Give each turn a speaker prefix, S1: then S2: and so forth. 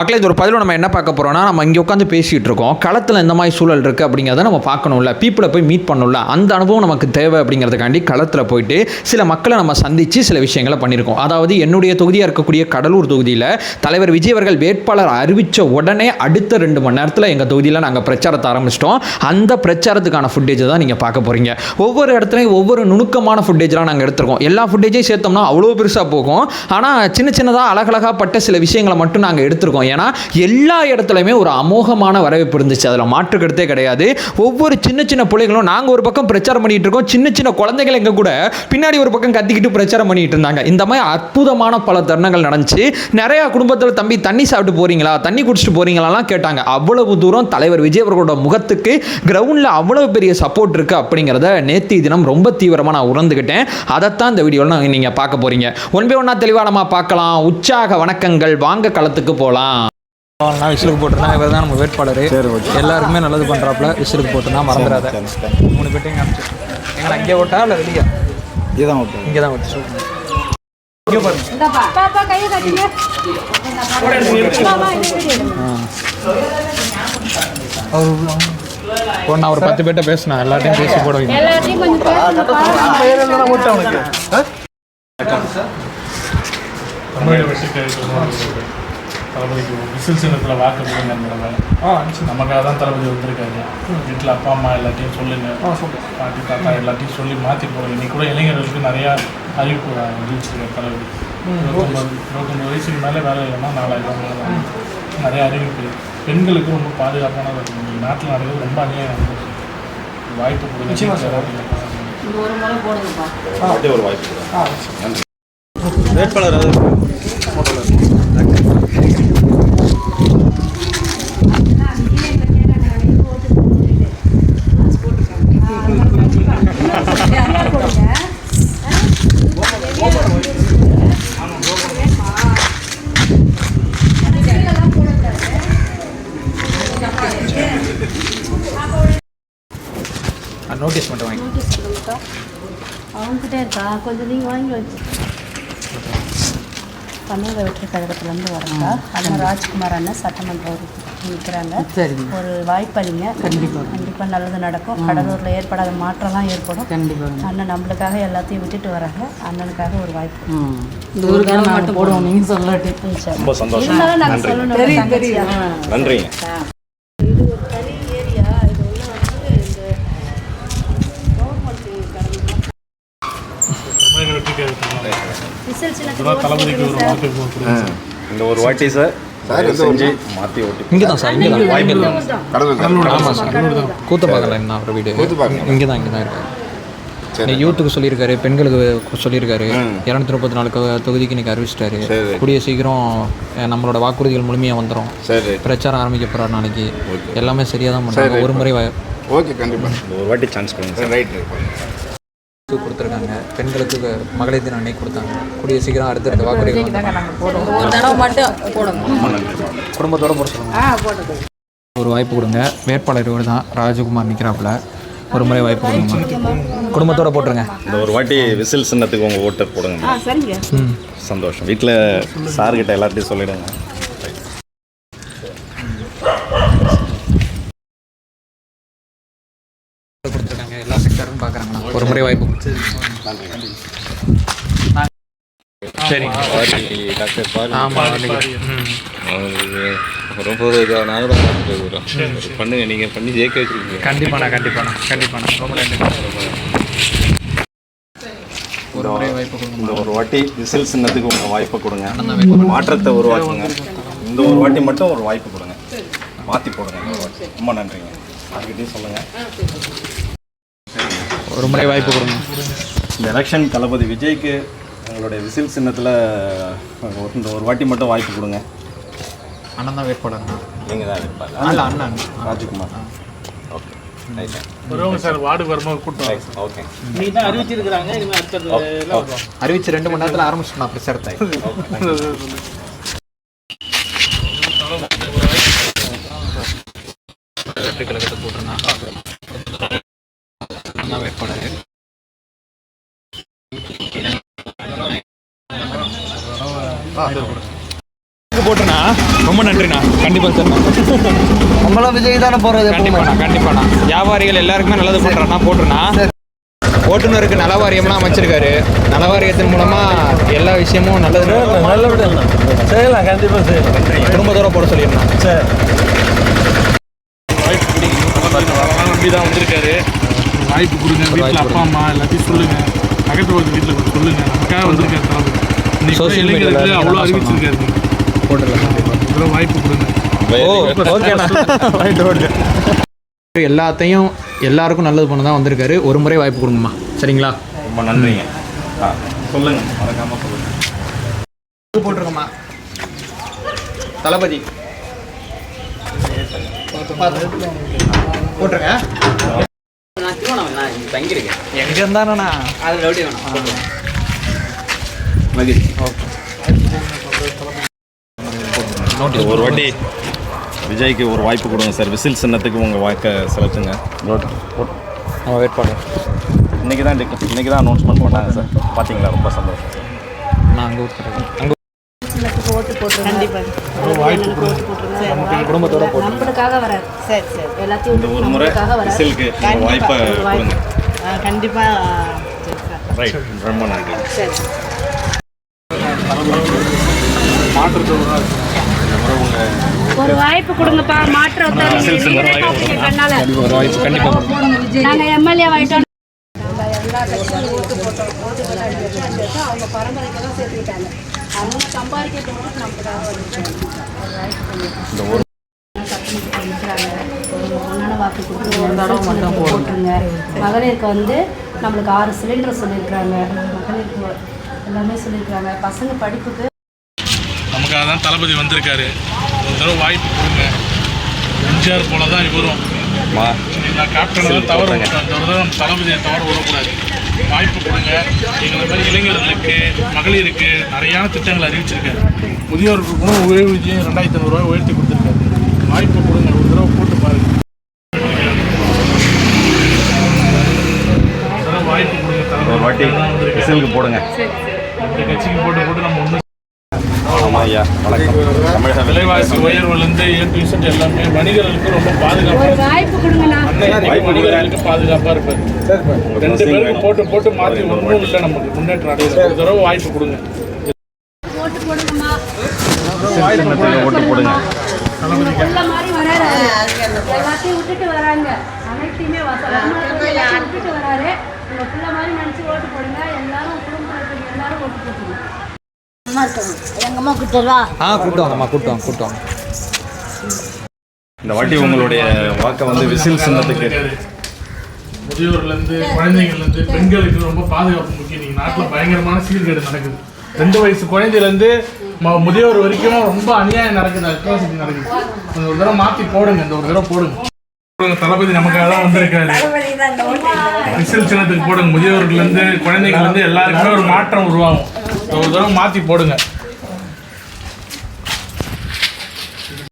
S1: மக்களே இது ஒரு பதிவில் நம்ம என்ன பார்க்க போகிறோம்னா, நம்ம இங்கே உட்காந்து பேசிகிட்டு இருக்கோம். களத்தில் இந்த மாதிரி சூழல் இருக்குது அப்படிங்கிறத நம்ம பார்க்கணும்ல, பீப்புளை போய் மீட் பண்ணணும்ல, அந்த அனுபவம் நமக்கு தேவை அப்படிங்கிறதுக்காண்டி களத்தில் போயிட்டு சில மக்களை நம்ம சந்தித்து சில விஷயங்களை பண்ணியிருக்கோம். அதாவது என்னுடைய தொகுதியாக இருக்கக்கூடிய கடலூர் தொகுதியில் தலைவர் விஜய் அவர்கள் வேட்பாளர் அறிவித்த உடனே அடுத்த 2 மணி நேரத்தில் எங்கள் தொகுதியில் நாங்கள் பிரச்சாரத்தை ஆரம்பிச்சிட்டோம். அந்த பிரச்சாரத்துக்கான ஃபுட்டேஜை தான் நீங்கள் பார்க்க போகிறீங்க. ஒவ்வொரு இடத்துலையும் ஒவ்வொரு நுணுக்கமான ஃபுட்டேஜ்லாம் நாங்கள் எடுத்துருக்கோம். எல்லா ஃபுட்டேஜையும் சேர்த்தோம்னா அவ்வளோ பெருசாக போகும். ஆனால் சின்ன சின்னதாக அழகழகாப்பட்ட சில விஷயங்களை மட்டும் நாங்கள் எடுத்துருக்கோம். ஏன்னா எல்லா இடத்துலையுமே ஒரு அமோகமான வரவேற்பு இருந்துச்சு. அதில் மாற்று கருத்தே கிடையாது. ஒவ்வொரு சின்ன சின்ன பிள்ளைகளும் நாங்கள் ஒரு பக்கம் பிரச்சாரம் பண்ணிட்டு இருக்கோம், சின்ன சின்ன குழந்தைகள் எங்க கூட பின்னாடி ஒரு பக்கம் கத்திக்கிட்டு பிரச்சாரம் பண்ணிட்டு இருந்தாங்க. இந்த மாதிரி அற்புதமான பல தருணங்கள் நடந்துச்சு. நிறைய குடும்பத்தில் தம்பி தண்ணி சாப்பிட்டு போறீங்களா, தண்ணி குடிச்சிட்டு போறீங்களாலாம் கேட்டாங்க. அவ்வளவு தூரம் தலைவர் விஜய் அவர்களோட முகத்துக்கு கிரவுண்டில் அவ்வளவு பெரிய சப்போர்ட் இருக்கு அப்படிங்கிறத நேற்று தினம் ரொம்ப தீவிரமாக நான் உணர்ந்துக்கிட்டேன். அதைத்தான் இந்த வீடியோவில் நீங்கள் பார்க்க போறீங்க. ஒன்பே ஒன்றா தெளிவாக நம்ம பார்க்கலாம். உற்சாக வணக்கங்கள், வாங்க களத்துக்கு போகலாம். நான் விசிலுக்கு போட்டுருந்தேன். இவர் தான் நம்ம வேட்பாளர். எல்லாருக்குமே நல்லது பண்ணுறாப்புல. விசிலுக்கு போட்டுருந்தா மறந்துடாத. 3 பேர்ட்டையும் காமிச்சிட்டு எங்களை அங்கே ஓட்டா இல்லை வெளியே? இங்கே தான் ஓட்டு. இங்கே தான் ஓட்டு. இங்கே பாருங்க. நான் ஒரு 10 பேர்ட்ட பேசினேன். எல்லாத்தையும் பேசி போட வைங்க.
S2: தளபதிக்கு விசில் சின்னத்தில் வாக்கு கொடுங்க மேடம். நமக்காக தான் தளபதி வந்திருக்காரு. வீட்டில் அப்பா அம்மா எல்லாத்தையும் சொல்லுங்க, பாட்டி தாத்தா எல்லாத்தையும் சொல்லி மாற்றி போடுங்க. இன்னைக்கு கூட இளைஞர்களுக்கு நிறையா அறிவிப்பு அறிவிச்சிருக்காரு தளபதி. 29 வயசுக்கு மேலே வேலை இல்லைன்னா 4000 நிறையா அறிவிப்பு. பெண்களுக்கு ரொம்ப பாதுகாப்பானது இருக்குது. நாட்டில் நடக்கிறது ரொம்ப அநியாயம் நடக்குது. வாய்ப்பு கொடுங்க. ஒரு வாய்ப்பு வேட்பாளர்
S1: நோட்டீஸ் மட்டும் வாங்கி
S3: அவங்ககிட்ட இருக்கா? கொஞ்சம் நீங்கள் வாங்கி வச்சு. தமிழக வெற்றி கழகத்துலேருந்து வராங்க. அண்ணன் ராஜ்குமார் அண்ணன் சட்டமன்ற நிற்கிறாங்க. ஒரு வாய்ப்பளிங்க. கண்டிப்பாக நல்லது நடக்கும். கடலூரில் ஏற்படாத மாற்றம்லாம் ஏற்படும். கண்டிப்பாக அண்ணன் நம்மளுக்காக எல்லாத்தையும் விட்டுட்டு வராங்க. அண்ணனுக்காக ஒரு வாய்ப்பு. இந்த ஊருக்காக மட்டும் போடுவோம். நீங்கள் சொல்லாட்டி
S4: ரொம்ப சந்தோஷம்.
S3: இருந்தாலும் நாங்கள் சொல்லணும்.
S4: நன்றிங்க.
S3: இது ஒரு தனி ஏரியா. இது உள்ள வந்து இந்த
S2: தளபதிக்கு ஒரு வாக்கு கொடுங்க.
S4: இந்த ஒரு வாட்டி சார் செஞ்சு மாற்றி ஓட்டி.
S1: இங்கே தான் சார். இங்கே தான் வாய்ப்பு இல்லை. ஆமாம் சார். கூத்தப்பாக்கல என்ன ஒரு வீடு இங்கே தான் இருக்காரு. யூத்துக்கு சொல்லியிருக்காரு, பெண்களுக்கு சொல்லியிருக்காரு. 234 தொகுதிக்கு இன்னைக்கு அறிவிச்சிட்டாரு. கூடிய சீக்கிரம் நம்மளோட வாக்குறுதிகள் முழுமையாக வந்துடும். பிரச்சாரம் ஆரம்பிக்க போகிறார் நாளைக்கு. எல்லாமே சரியாக தான் பண்ணுறாங்க. ஒரு முறை
S4: ஓகே, கண்டிப்பாக ஒரு வாட்டி சான்ஸ் கொடுங்க சார். ரைட்
S1: கொடுத்துருக்காங்க. பெண்களுக்கு மகளிர் தினம் அன்னைக்கு கொடுத்தாங்க. கூடிய சீக்கிரம் அடுத்த வாக்குறுதிகள் குடும்பத்தோடு போட சொல்லுங்க. ஒரு வாய்ப்பு கொடுங்க. வேட்பாளர் இவர் தான் ராஜகுமார் நிற்கிறாப்புல. ஒரு முறை வாய்ப்பு கொடுங்க. குடும்பத்தோடு போட்டுருங்க.
S4: இந்த ஒரு வாட்டி விசில் சின்னத்துக்கு உங்கள் ஓட்டர் போடுங்க. சந்தோஷம். வீட்டில் சார்கிட்ட எல்லாத்தையும் சொல்லிவிடுங்க.
S1: கொடுத்துருக்காங்க. எல்லா செக்டரும் பார்க்குறாங்களா? ஒரு முறை வாய்ப்பு. சரிங்க.
S4: டாக்டர்
S1: ஆமாம்.
S4: ரொம்ப நாங்களும் பண்ணுங்க. நீங்கள் பண்ணி ஜெயிக்க வச்சுருக்கீங்க.
S1: கண்டிப்பாண்ணா. ரொம்ப நன்றி. ஒரு முறை வாய்ப்பு கொடுங்க.
S4: இந்த ஒரு வாட்டி விசில் சின்னத்துக்கு உங்கள் வாய்ப்பை கொடுங்க. மாற்றத்தை உருவாக்குங்க. இந்த ஒரு வாட்டி மட்டும் ஒரு வாய்ப்பு கொடுங்க. மாற்றி போடுங்க. ரொம்ப நன்றிங்க. அதுக்கிட்டையும் சொல்லுங்கள்.
S1: ஒரு முறை வாய்ப்பு கொடுங்க.
S4: இந்த எலெக்ஷன் தளபதி விஜய்க்கு உங்களுடைய விசில் சின்னத்தில் இந்த ஒரு வாட்டி மட்டும் வாய்ப்பு கொடுங்க.
S1: அண்ணன் தான் வேட்பாளர்.
S4: நீங்கள் தான் வேட்பாளர்?
S1: அண்ணன்
S4: ராஜ்குமார். ஓகே,
S2: வருவாங்க சார். வார்டு வரும்போது கூட்டம்.
S4: ஓகே,
S2: நீங்கள் தான் அறிவிச்சிருக்கிறாங்க.
S1: அறிவிச்சு 2 மணி நேரத்தில் ஆரம்பிச்சிட்டோம் நான் பிரச்சாரத்தை. கழகத்தை போட்டிருந்தான் வேட்பாளர். விஜய்க்கு போட்டுண்ணா. ரொம்ப நன்றிண்ணா. கண்டிப்பாக சரிண்ணா.
S5: நம்மளாம் விஜய் தானே போகிறது.
S1: கண்டிப்பாண்ணா கண்டிப்பாண்ணா. வியாபாரிகள் எல்லாருக்குமே நல்லது பண்ணுறேன்னா போட்டுருண்ணா. ஓட்டுநருக்கு நல வாரியம்லாம் அமைச்சிருக்காரு. நல வாரியத்தின் மூலமாக எல்லா விஷயமும் நல்லது
S2: செய்யலாம், கண்டிப்பாக செய்யலாம்.
S1: குடும்பத்தோடு போட சொல்லிடணும்.
S2: சரி, நம்பி தான் வந்திருக்காரு. வாய்ப்பு கொடுங்க. வீட்டில் அப்பா அம்மா எல்லாத்தையும் சொல்லுங்க. பக்கத்து பக்கத்து வீட்டில் கொஞ்சம் சொல்லுங்க. நமக்காக வந்திருக்காரு தளபதி. இன்னைக்கு
S1: Social media
S2: இளைஞர்களுக்கு அவ்வளோ அறிவிச்சிருக்காரு.
S1: போட்டுடலாம்.
S2: வாய்ப்பு கொடுங்க.
S1: எல்லாத்தையும் எல்லாருக்கும் நல்லது பண்ண தான் வந்திருக்காரு. ஒரு முறை வாய்ப்பு கொடுங்கம்மா. சரிங்களா?
S4: ரொம்ப நன்றிங்க. சொல்லுங்க, மறக்காமல் சொல்லுங்க.
S1: போட்டிருக்கோம்மா. தளபதி போட்டுருங்க. எங்க இருந்தானா
S4: ஒரு வாட்டி விஜய்க்கு ஒரு வாய்ப்பு கொடுங்க சார். விசில் சின்னத்துக்கு உங்கள் வாய்ப்பை செலுத்துங்க.
S1: வேட்பாளர்
S4: இன்னைக்கு தான் அனௌன்ஸ்மெண்ட் பண்ணாங்க சார். பார்த்தீங்களா? ரொம்ப சந்தோஷம் சார்.
S1: நான் அங்கே அங்கே
S3: சின்னத்துக்கு ஓட்டு போட்டுருங்க. கண்டிப்பாக
S2: வாய்ப்பு
S3: ஓட்டு போட்டுருங்க.
S1: குடும்பத்தோட போட்டு
S3: நம்மளுக்காக வராது. சரி சரி, எல்லாத்தையும்
S4: இந்த ஒரு முறை
S3: நம்மளுக்காக வராது.
S4: விசிலுக்கு ஒரு வாய்ப்பை கொடுங்க.
S3: கண்டிப்பாக.
S4: ரைட், ரொம்ப நன்றி.
S3: சரி, ஒரு வாய்ப்பு கொடுங்கப்பா. மாற்றம்
S1: ஒரு வாய்ப்பு கண்டிப்பாக.
S3: நாங்கள் எம்எல்ஏ ஆகிட்டோம். எல்லா கட்சியும் ஓட்டு போட்டோம். ஓட்டு போட்டாங்க. அவங்க பரம்பரைக்கெல்லாம் சேர்த்துக்கிட்டாங்க. அவங்க சம்பாதிக்கிறது மட்டும் நமக்காக வாக்கு கொடுத்து போட்டுருங்க. மகளிருக்கு வந்து நம்மளுக்கு 6 சிலிண்டர் சொல்லியிருக்கிறாங்க. மகளிருக்கு எல்லாமே சொல்லியிருக்கிறாங்க. பசங்க படிப்புக்கு
S2: நமக்காக தான் தளபதி வந்திருக்காரு. ஒரு தடவை வாய்ப்பு கொடுங்க. எம்ஜிஆர் போல தான் இவரும். நான் கேப்டனை தான் தவறு விட்டோம். இந்த தடவை நம்ம தளபதியை தவறு விடக்கூடாது. வாய்ப்பு கொடுங்க. எங்களை மாதிரி இளைஞர்களுக்கு, மகளிருக்கு நிறையான திட்டங்கள் அறிவிச்சிருக்காரு. முதியோருக்கு கூட ஓய்வூதியம் 2500 ரூபாய் உயர்த்தி கொடுத்துருக்காரு. வாய்ப்பு கொடுங்க. ஒரு தடவை போட்டு பாருங்க. வாய்ப்பு கொடுங்க.
S4: ஒரு வாட்டி விசிலுக்கு போடுங்க.
S2: இந்த கட்சிக்கு போட்டு நம்ம ஒன்று
S4: ஆமாம் ஐயா, வணக்கம். தமிழக
S2: விலைவாசி உயர்வுலேருந்து A to Z எல்லாமே வணிகர்களுக்கு ரொம்ப பாதுகாப்பாக.
S3: வாய்ப்பு கொடுங்கண்ணா.
S2: வணிகர்களுக்கு பாதுகாப்பாக இருப்பார். 2 பேருக்கும் போட்டு மாற்றி ஒன்றும் இல்லை. நமக்கு முன்னேற்றம் அடையுது. ஒரு தடவை வாய்ப்பு கொடுங்க.
S3: ஓட்டு போடுங்கம்மா.
S4: ஓட்டு போடுங்க.
S3: உள்ள மாதிரி வராரு. எல்லாத்தையும் விட்டுட்டு வராங்க. அனைத்தையுமே விட்டுட்டு வராரு. உங்க பிள்ளை மாதிரி நினைச்சு ஓட்டு போடுங்க. எல்லாரும் குடும்பத்தில் எல்லாரும் ஓட்டு போட்டுருங்க. எங்க அம்மா கூட்டுவா.
S1: கூட்டுவாங்கம்மா. கூட்டுவாங்க.
S4: இந்த வாட்டி உங்களுடைய வாக்கை வந்து விசில் சின்னத்துக்கு.
S2: முதியோர்லேருந்து குழந்தைங்கள்லேருந்து பெண்களுக்கு ரொம்ப பாதுகாப்பு முக்கியம். நீங்கள் நாட்டில் பயங்கரமான சீர்கேடு நடக்குது. 2 வயசு குழந்தையிலேருந்து முதியோர் வரைக்கும் ரொம்ப அநியாயம் நடக்குது. அட்ராசிட்டி நடக்குது. ஒரு தடவை மாற்றி போடுங்க. இந்த ஒரு தடவை போடுங்க. தளபதி நமக்காக தான் வந்திருக்காரு. விசில் சின்னத்துக்கு போடுங்க. முதியோர்கள்லேருந்து குழந்தைங்கள்லேருந்து எல்லாருக்குமே ஒரு மாற்றம் உருவாகும். ஒரு தடவை மாற்றி போடுங்க.